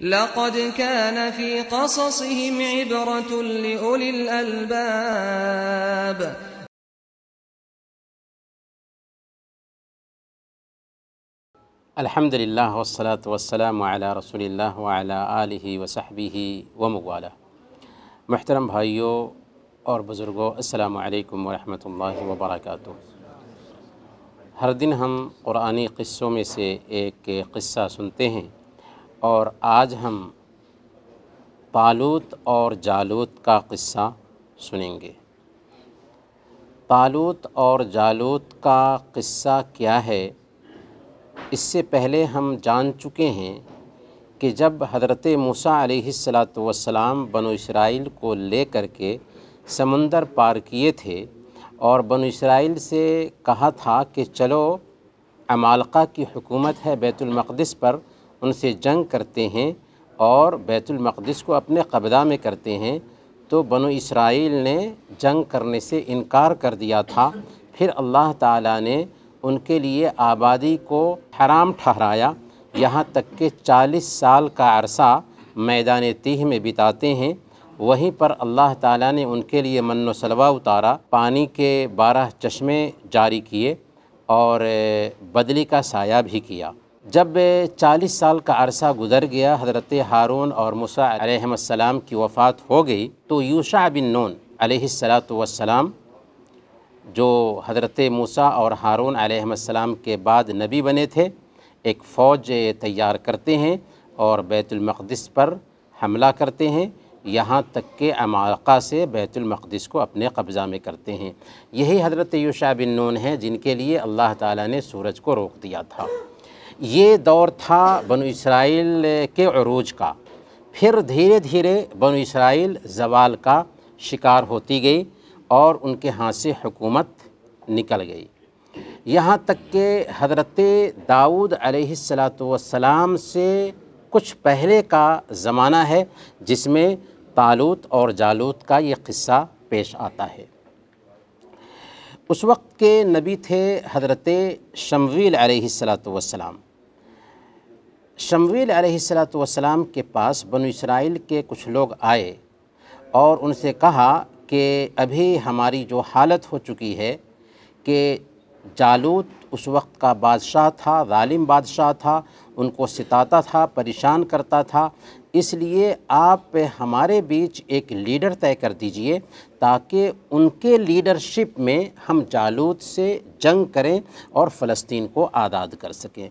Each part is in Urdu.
لقد كان في قصصهم عبرة لأولي الألباب. الحمدللہ والصلاة والسلام علی رسول اللہ وعلی آلہ وصحبہ وموالہ۔ محترم بھائیوں اور بزرگوں، السلام علیکم ورحمۃ اللہ وبرکاتہ۔ ہر دن ہم قرآنی قصوں میں سے ایک قصہ سنتے ہیں، اور آج ہم طالوت اور جالوت کا قصہ سنیں گے۔ طالوت اور جالوت کا قصہ کیا ہے، اس سے پہلے ہم جان چکے ہیں کہ جب حضرت موسیٰ علیہ السلام بنو اسرائیل کو لے کر کے سمندر پار کیے تھے اور بنو اسرائیل سے کہا تھا کہ چلو عمالقہ کی حکومت ہے بیت المقدس پر، ان سے جنگ کرتے ہیں اور بیت المقدس کو اپنے قبضہ میں کرتے ہیں، تو بنو اسرائیل نے جنگ کرنے سے انکار کر دیا تھا۔ پھر اللہ تعالیٰ نے ان کے لیے آبادی کو حرام ٹھہرایا، یہاں تک کہ 40 سال کا عرصہ میدان تیہ میں بتاتے ہیں۔ وہیں پر اللہ تعالیٰ نے ان کے لیے من و سلوہ اتارا، پانی کے 12 چشمے جاری کیے اور بدلی کا سایہ بھی کیا۔ جب 40 سال کا عرصہ گزر گیا، حضرت ہارون اور موسیٰ علیہ السلام کی وفات ہو گئی، تو یوشع بن نون علیہ السلام جو حضرت موسیٰ اور ہارون علیہ السلام کے بعد نبی بنے تھے، ایک فوج تیار کرتے ہیں اور بیت المقدس پر حملہ کرتے ہیں، یہاں تک کہ عمالقہ سے بیت المقدس کو اپنے قبضہ میں کرتے ہیں۔ یہی حضرت یوشع بن نون ہیں جن کے لیے اللہ تعالیٰ نے سورج کو روک دیا تھا۔ یہ دور تھا بنو اسرائیل کے عروج کا۔ پھر دھیرے دھیرے بنو اسرائیل زوال کا شکار ہوتی گئی اور ان کے ہاتھ سے حکومت نکل گئی، یہاں تک کہ حضرت داؤد علیہ السلام سے کچھ پہلے کا زمانہ ہے جس میں طالوت اور جالوت کا یہ قصہ پیش آتا ہے۔ اس وقت کے نبی تھے حضرت شمویل علیہ السلام۔ شمویل علیہ السلام کے پاس بنو اسرائیل کے کچھ لوگ آئے اور ان سے کہا کہ ابھی ہماری جو حالت ہو چکی ہے کہ جالوت اس وقت کا بادشاہ تھا، ظالم بادشاہ تھا، ان کو ستاتا تھا، پریشان کرتا تھا، اس لیے آپ ہمارے بیچ ایک لیڈر طے کر دیجئے تاکہ ان کے لیڈرشپ میں ہم جالوت سے جنگ کریں اور فلسطین کو آزاد کر سکیں۔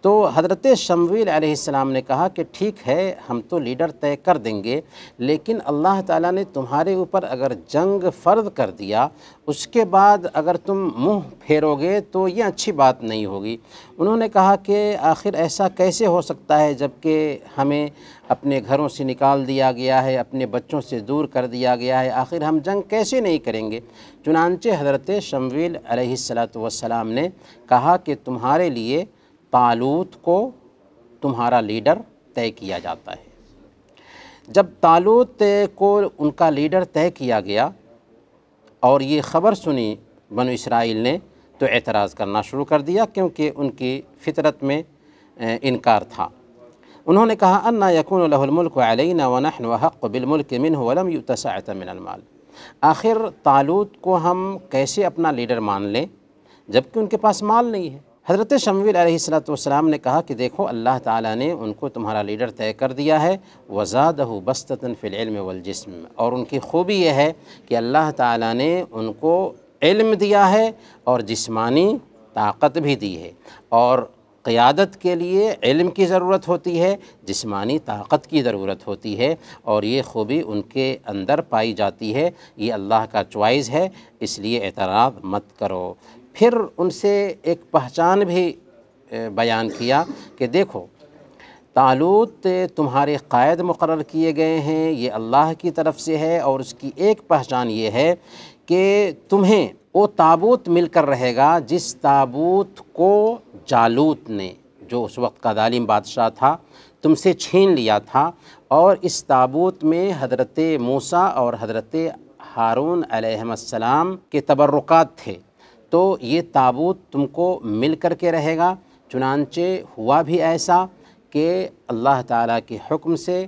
تو حضرت شمویل علیہ السلام نے کہا کہ ٹھیک ہے، ہم تو لیڈر طے کر دیں گے، لیکن اللہ تعالیٰ نے تمہارے اوپر اگر جنگ فرض کر دیا، اس کے بعد اگر تم منہ پھیرو گے تو یہ اچھی بات نہیں ہوگی۔ انہوں نے کہا کہ آخر ایسا کیسے ہو سکتا ہے جب کہ ہمیں اپنے گھروں سے نکال دیا گیا ہے، اپنے بچوں سے دور کر دیا گیا ہے، آخر ہم جنگ کیسے نہیں کریں گے؟ چنانچہ حضرت شمویل علیہ السلام نے کہا کہ تمہارے لیے طالوت کو تمہارا لیڈر طے کیا جاتا ہے۔ جب طالوت کو ان کا لیڈر طے کیا گیا اور یہ خبر سنی بنو اسرائیل نے، تو اعتراض کرنا شروع کر دیا، کیونکہ ان کی فطرت میں انکار تھا۔ انہوں نے کہا انا یکون لہ الملک علینا ونحن احق بالملک منہ ولم یؤت سعۃ من المال۔ آخر طالوت کو ہم کیسے اپنا لیڈر مان لیں جبکہ ان کے پاس مال نہیں ہے؟ حضرت شمویل علیہ السلام نے کہا کہ دیکھو، اللہ تعالیٰ نے ان کو تمہارا لیڈر طے کر دیا ہے، وزادہ بسطۃ فی العلم والجسم، اور ان کی خوبی یہ ہے کہ اللہ تعالیٰ نے ان کو علم دیا ہے اور جسمانی طاقت بھی دی ہے، اور قیادت کے لیے علم کی ضرورت ہوتی ہے، جسمانی طاقت کی ضرورت ہوتی ہے، اور یہ خوبی ان کے اندر پائی جاتی ہے۔ یہ اللہ کا چوائس ہے، اس لیے اعتراض مت کرو۔ پھر ان سے ایک پہچان بھی بیان کیا کہ دیکھو، طالوت تمہارے قائد مقرر کیے گئے ہیں، یہ اللہ کی طرف سے ہے، اور اس کی ایک پہچان یہ ہے کہ تمہیں وہ تابوت مل کر رہے گا جس تابوت کو جالوت نے، جو اس وقت کا ظالم بادشاہ تھا، تم سے چھین لیا تھا، اور اس تابوت میں حضرت موسیٰ اور حضرت ہارون علیہ السلام کے تبرکات تھے، تو یہ تابوت تم کو مل کر کے رہے گا۔ چنانچہ ہوا بھی ایسا کہ اللہ تعالیٰ کے حکم سے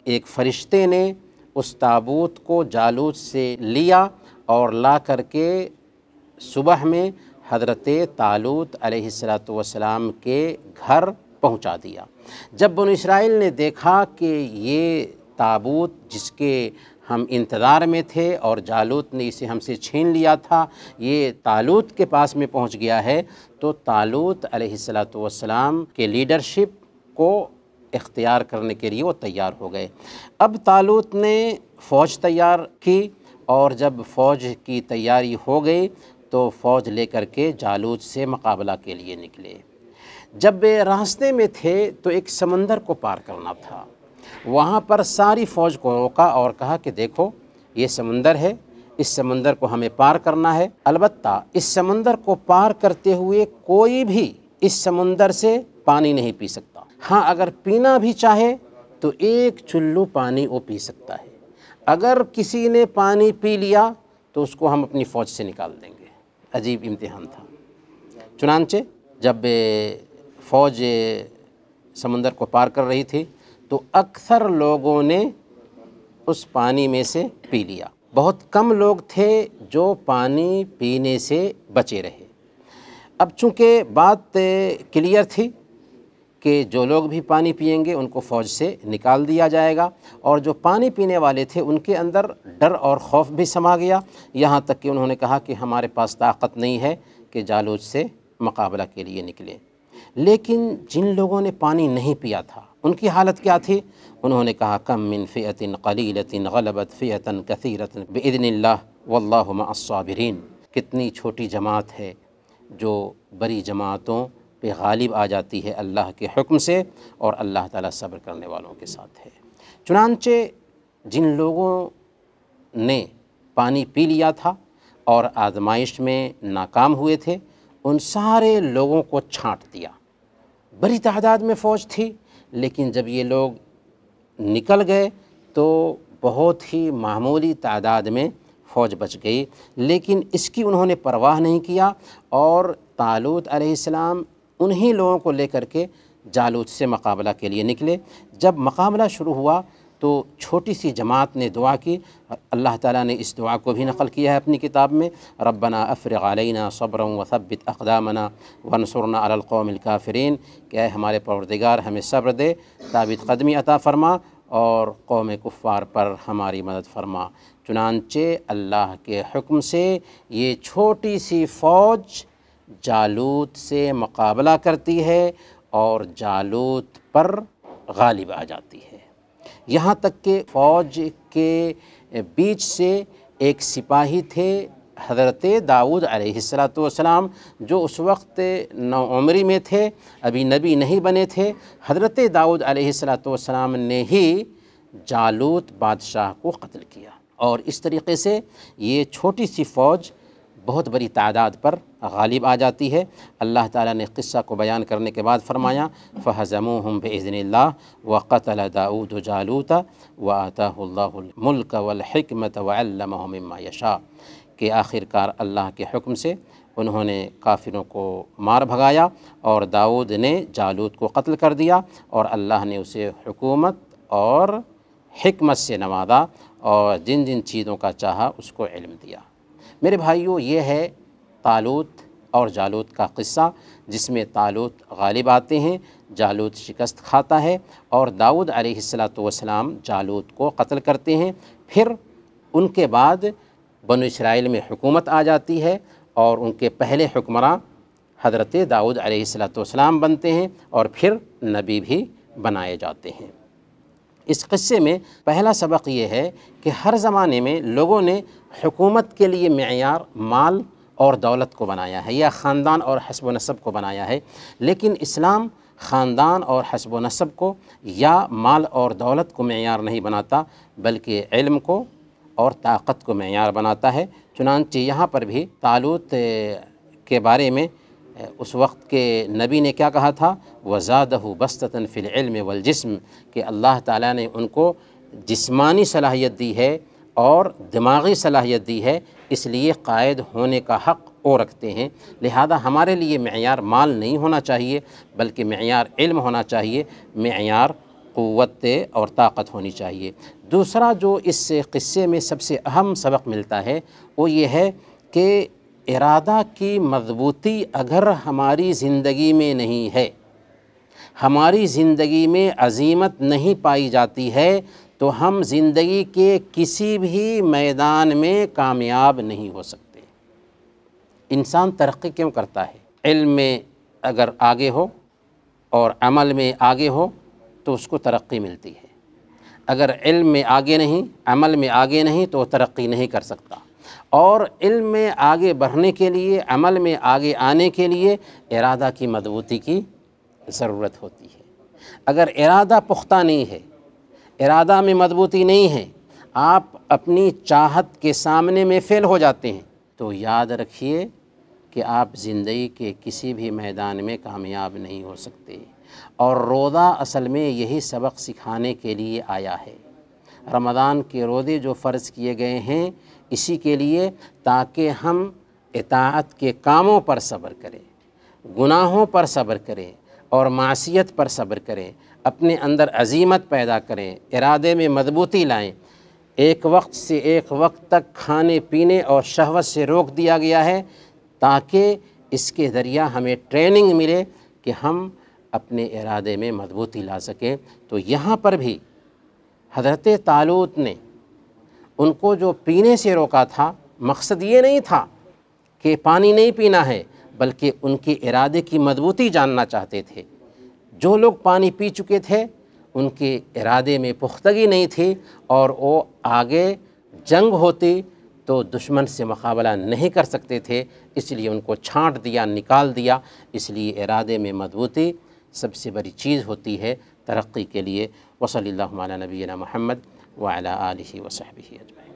ایک فرشتے نے اس تابوت کو جالوت سے لیا اور لا کر کے صبح میں حضرت طالوت علیہ السلام کے گھر پہنچا دیا۔ جب بنو اسرائیل نے دیکھا کہ یہ تابوت جس کے ہم انتظار میں تھے اور جالوت نے اسے ہم سے چھین لیا تھا، یہ طالوت کے پاس میں پہنچ گیا ہے، تو طالوت علیہ السلام کے لیڈرشپ کو اختیار کرنے کے لیے وہ تیار ہو گئے۔ اب طالوت نے فوج تیار کی، اور جب فوج کی تیاری ہو گئی تو فوج لے کر کے جالوت سے مقابلہ کے لیے نکلے۔ جب راستے میں تھے تو ایک سمندر کو پار کرنا تھا، وہاں پر ساری فوج کو روکا اور کہا کہ دیکھو یہ سمندر ہے، اس سمندر کو ہمیں پار کرنا ہے، البتہ اس سمندر کو پار کرتے ہوئے کوئی بھی اس سمندر سے پانی نہیں پی سکتا، ہاں اگر پینا بھی چاہے تو ایک چلو پانی وہ پی سکتا ہے، اگر کسی نے پانی پی لیا تو اس کو ہم اپنی فوج سے نکال دیں گے۔ عجیب امتحان تھا۔ چنانچہ جب فوج سمندر کو پار کر رہی تھی تو اکثر لوگوں نے اس پانی میں سے پی لیا، بہت کم لوگ تھے جو پانی پینے سے بچے رہے۔ اب چونکہ بات کلیئر تھی کہ جو لوگ بھی پانی پئیں گے ان کو فوج سے نکال دیا جائے گا، اور جو پانی پینے والے تھے ان کے اندر ڈر اور خوف بھی سما گیا، یہاں تک کہ انہوں نے کہا کہ ہمارے پاس طاقت نہیں ہے کہ جالوت سے مقابلہ کے لیے نکلیں۔ لیکن جن لوگوں نے پانی نہیں پیا تھا ان کی حالت کیا تھی؟ انہوں نے کہا کم من فئۃ قلیلۃ غلبت فئۃ کثیرۃ باذن اللہ واللہ مع الصابرین۔ کتنی چھوٹی جماعت ہے جو بڑی جماعتوں پہ غالب آ جاتی ہے اللہ کے حکم سے، اور اللہ تعالیٰ صبر کرنے والوں کے ساتھ ہے۔ چنانچہ جن لوگوں نے پانی پی لیا تھا اور آزمائش میں ناکام ہوئے تھے ان سارے لوگوں کو چھانٹ دیا۔ بڑی تعداد میں فوج تھی، لیکن جب یہ لوگ نکل گئے تو بہت ہی معمولی تعداد میں فوج بچ گئی، لیکن اس کی انہوں نے پرواہ نہیں کیا، اور طالوت علیہ السلام انہی لوگوں کو لے کر کے جالوت سے مقابلہ کے لیے نکلے۔ جب مقابلہ شروع ہوا تو چھوٹی سی جماعت نے دعا کی، اللہ تعالیٰ نے اس دعا کو بھی نقل کیا ہے اپنی کتاب میں، ربنا افرغ علینا صبرا وثبت اقدامنا وانصرنا علی القوم الکافرین، کہ اے ہمارے پروردگار ہمیں صبر دے، ثابت قدمی عطا فرما، اور قوم کفار پر ہماری مدد فرما۔ چنانچہ اللہ کے حکم سے یہ چھوٹی سی فوج جالوت سے مقابلہ کرتی ہے اور جالوت پر غالب آ جاتی ہے، یہاں تک کہ فوج کے بیچ سے ایک سپاہی تھے حضرت داؤد علیہ السلام، جو اس وقت نوعمری میں تھے، ابھی نبی نہیں بنے تھے۔ حضرت داؤد علیہ السلام نے ہی جالوت بادشاہ کو قتل کیا، اور اس طریقے سے یہ چھوٹی سی فوج بہت بڑی تعداد پر غالب آ جاتی ہے۔ اللہ تعالیٰ نے قصہ کو بیان کرنے کے بعد فرمایا فَهَزَمُوهُمْ بِإِذْنِ اللَّهِ وَقَتَلَ دَاؤُودُ جَالُوتَ وَآتَاهُ اللَّهُ الْمُلْكَ وَالْحِكْمَةَ وَعَلَّمَهُ مِمَّا يَشَاءُ، کہ آخر کار اللہ کے حکم سے انہوں نے کافروں کو مار بھگایا اور داؤد نے جالوت کو قتل کر دیا، اور اللہ نے اسے حکومت اور حکمت سے نوازا، اور جن جن چیزوں کا چاہا اس کو علم دیا۔ میرے بھائیوں، یہ ہے طالوت اور جالوت کا قصہ، جس میں طالوت غالب آتے ہیں، جالوت شکست کھاتا ہے، اور داؤد علیہ السلام جالوت کو قتل کرتے ہیں۔ پھر ان کے بعد بنو اسرائیل میں حکومت آ جاتی ہے، اور ان کے پہلے حکمراں حضرت داؤد علیہ السلام بنتے ہیں، اور پھر نبی بھی بنائے جاتے ہیں۔ اس قصے میں پہلا سبق یہ ہے کہ ہر زمانے میں لوگوں نے حکومت کے لیے معیار مال اور دولت کو بنایا ہے، یا خاندان اور حسب و نسب کو بنایا ہے، لیکن اسلام خاندان اور حسب و نسب کو یا مال اور دولت کو معیار نہیں بناتا، بلکہ علم کو اور طاقت کو معیار بناتا ہے۔ چنانچہ یہاں پر بھی طالوت کے بارے میں اس وقت کے نبی نے کیا کہا تھا، وَزَادَهُ بَسْطَةً فِي الْعِلْمِ وَالْجِسْمِ، کہ اللہ تعالیٰ نے ان کو جسمانی صلاحیت دی ہے اور دماغی صلاحیت دی ہے، اس لیے قائد ہونے کا حق وہ رکھتے ہیں، لہذا ہمارے لیے معیار مال نہیں ہونا چاہیے بلکہ معیار علم ہونا چاہیے، معیار قوت اور طاقت ہونی چاہیے۔ دوسرا جو اس قصے میں سب سے اہم سبق ملتا ہے وہ یہ ہے کہ ارادہ کی مضبوطی اگر ہماری زندگی میں نہیں ہے، ہماری زندگی میں عزیمت نہیں پائی جاتی ہے تو ہم زندگی کے کسی بھی میدان میں کامیاب نہیں ہو سکتے۔ انسان ترقی کیوں کرتا ہے؟ علم میں اگر آگے ہو اور عمل میں آگے ہو تو اس کو ترقی ملتی ہے، اگر علم میں آگے نہیں، عمل میں آگے نہیں تو وہ ترقی نہیں کر سکتا۔ اور علم میں آگے بڑھنے کے لیے، عمل میں آگے آنے کے لیے ارادہ کی مضبوطی کی ضرورت ہوتی ہے۔ اگر ارادہ پختہ نہیں ہے، ارادہ میں مضبوطی نہیں ہے، آپ اپنی چاہت کے سامنے میں فیل ہو جاتے ہیں تو یاد رکھیے کہ آپ زندگی کے کسی بھی میدان میں کامیاب نہیں ہو سکتے۔ اور روزہ اصل میں یہی سبق سکھانے کے لیے آیا ہے۔ رمضان کے روزے جو فرض کیے گئے ہیں اسی کے لیے، تاکہ ہم اطاعت کے کاموں پر صبر کریں، گناہوں پر صبر کریں اور معصیت پر صبر کریں، اپنے اندر عزیمت پیدا کریں، ارادے میں مضبوطی لائیں۔ ایک وقت سے ایک وقت تک کھانے پینے اور شہوت سے روک دیا گیا ہے تاکہ اس کے ذریعہ ہمیں ٹریننگ ملے کہ ہم اپنے ارادے میں مضبوطی لا سکیں۔ تو یہاں پر بھی حضرت طالوت نے ان کو جو پینے سے روکا تھا، مقصد یہ نہیں تھا کہ پانی نہیں پینا ہے بلکہ ان کے ارادے کی مضبوطی جاننا چاہتے تھے۔ جو لوگ پانی پی چکے تھے ان کے ارادے میں پختگی نہیں تھی اور وہ آگے جنگ ہوتی تو دشمن سے مقابلہ نہیں کر سکتے تھے، اس لیے ان کو چھانٹ دیا، نکال دیا۔ اس لیے ارادے میں مضبوطی سب سے بڑی چیز ہوتی ہے ترقی کے لیے۔ وصلی اللہ علی نبینا محمد وعلی آلہ وصحبہ اجمعین۔